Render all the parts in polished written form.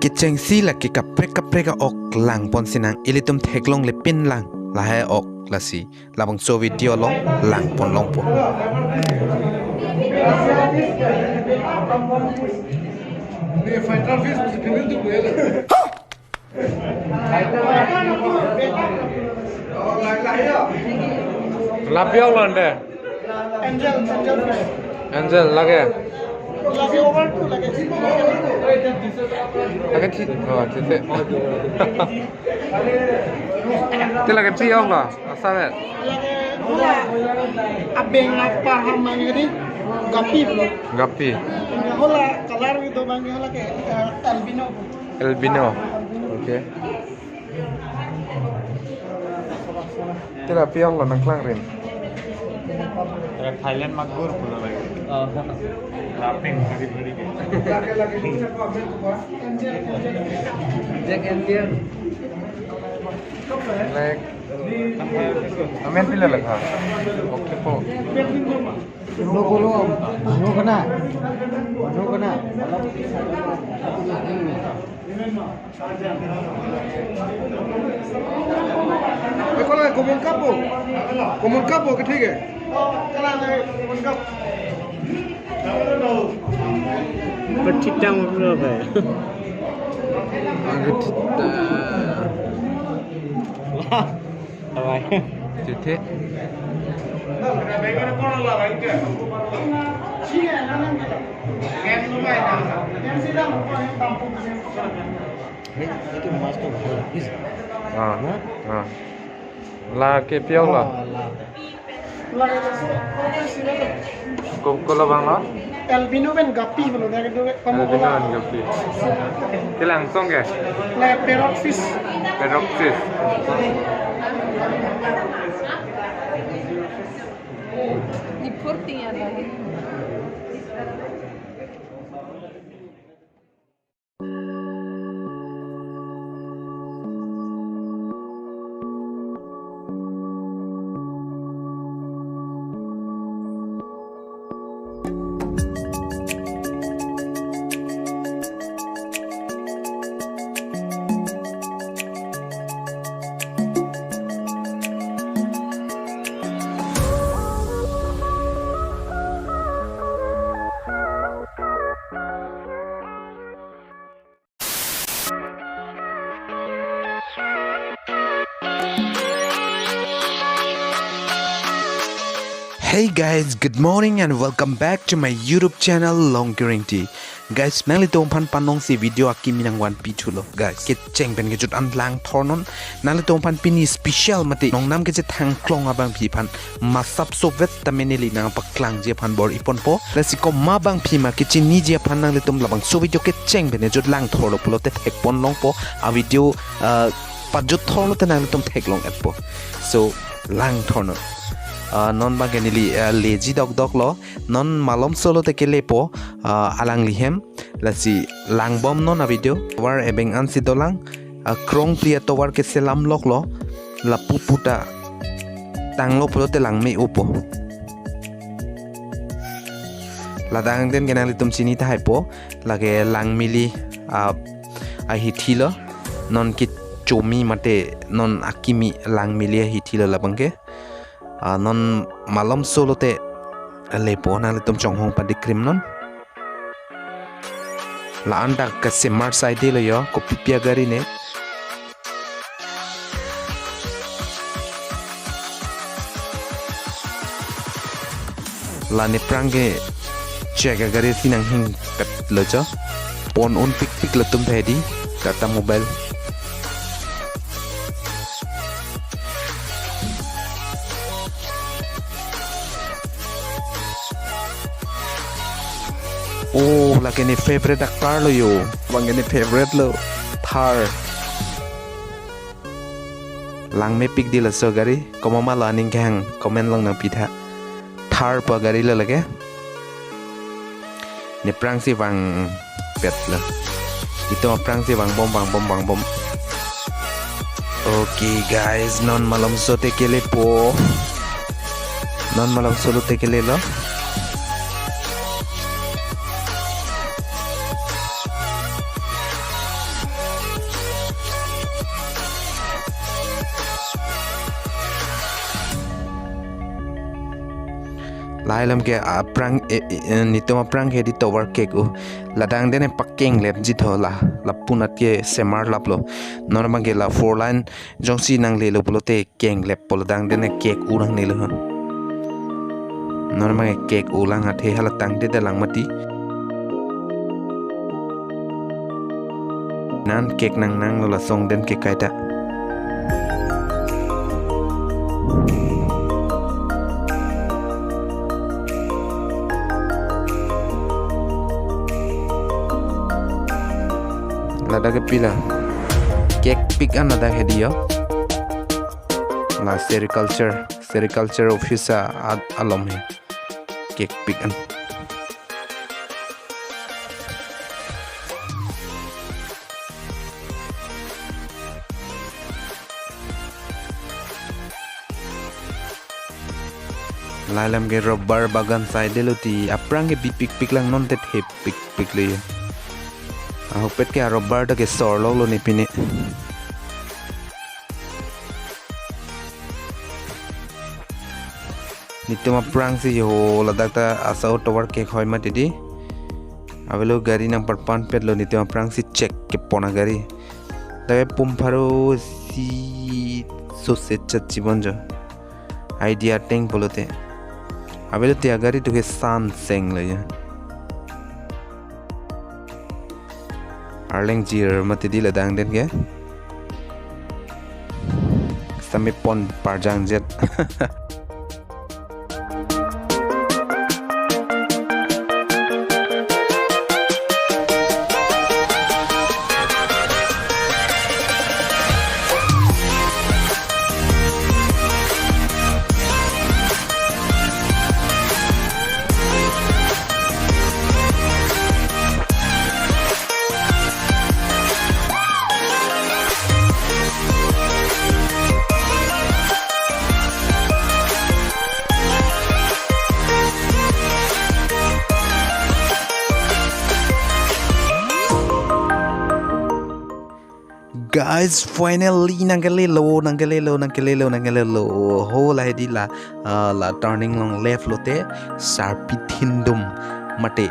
Kitcheng si la ki kapreka ok lang pon sinang ilitum theklong le pin lang la hai ok la si labang so video long lang pon long po. Lapiau lande. Angel lage. Lagi over tu lagi. Lage ti. Oh, tite. Ti lage piau lah. Asamet. Lagi abeng apa hamang ini gapi belum. Gapi. Hola kalar itu bang hola ke albino. Albino. Okay. Ti la piau lah nang klang rin. Thailand magur pula lagi. Laping hari-hari ke. Jack Indian. Like. Amen pila lagha. Okay po. No kena. Kalau komon kapo ke ठीक है Bercitang berapa? Apa? Tite. La ke piau lah. Kau bang lah. Albino ben gapi belum dari tu. Albino kan gapi. Ti langsung ke? Lagi parrot fish. Pedroxis. Di portinha lagi. Hey guys, good morning and welcome back to my YouTube channel Longkiri. Guys, meli to pan panong si video aki minang wan pichulo. Guys, ke cheng pen ke jut an lang thornon. Nali to pan pini special mati. Nong nam ke je thang klong abang pi pan. Masap sovet tameneli nang paklang je pan bor ipon po. Lasi ko mabang pi ma ke chini je pan nang litum labang so video ke cheng pen jut lang thorlo pulo te thek pon long po. A video pajut thorlo te nang litum thek long et po. So lang thornon. Non bagenili leji dog lo non malom solo te kelepo alang lihem lasi lang bom non a video war ebeng ansi dolang krong plia to war ke selam lok lo la puputa tanglo pulo te lang me upo la dang den genali tum chini ta haipo lage lang mili a hitilo non kit chomi mate non akimi lang mili hitilo labangke non malam solo te lepo na litum chong hong padi krim non la anda ka semar side lo yo ko pipia gari ne la ne prange chega gari sinang hing pet lo cho pon un pik latum thedi kata mobile oh lagi ni favorite car lo yo bang ni favorite lo Thar lang me pick di la so gari ko mama la ning kang comment lang nang pitha Thar pa gari lo lage ni prang si wang pet lo itu prang si wang bom okay guys non malam so te kele po non malam solo te kele lo lai lam ke aprang nitoma prang he di tower cake u ladang dene pakkeng lep jitho la punat ke semar laplo norma ke la 4 line jongsi nang le lo polote keng lep poladang dene cake urang ne lo norma ke cake ulang athe hala tang de lang mati nan cake nang lo la song den ke kaita lada ke pila cake pick another hedio la sericulture officer alom he cake pick an lalam ke rubber bagan side loti aprang ke pick lang non tet he pick le hopet ke rubber ta ke sor lo ni pini nitoma prang si ho ladak ta asa tower ke khoi ma didi avelo gari nang parpan pet lo nitoma prang si check ke pona gari dabe pumparo si soset chat jibanjo idea teng bolote avelo te gari to ke san seng le arleng jir mati di ladang den ke sami pon parjang jet guys finally nangale lo ho la di la turning long left lote Sarpi Thindum mate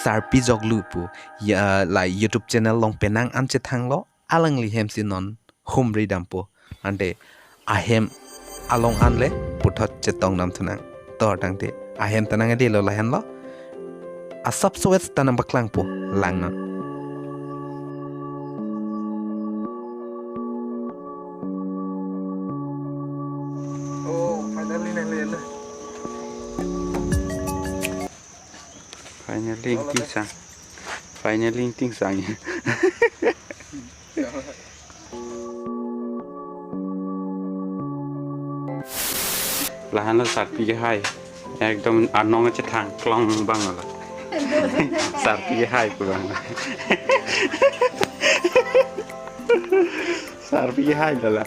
Sarpi Joklu pu ya la YouTube channel long penang an che thang lo alang li hem sinon humri dampo ante ahem along anle puthot chetong nam thunang to tangte ahem tanang ade lo la hen lo asap sovet tanam baklang pu lang na Finally Engti sang lahan lo Sarpi ke hai ekdom anong che thang klong bang la Sarpi ke hai pulang Sarpi ke hai la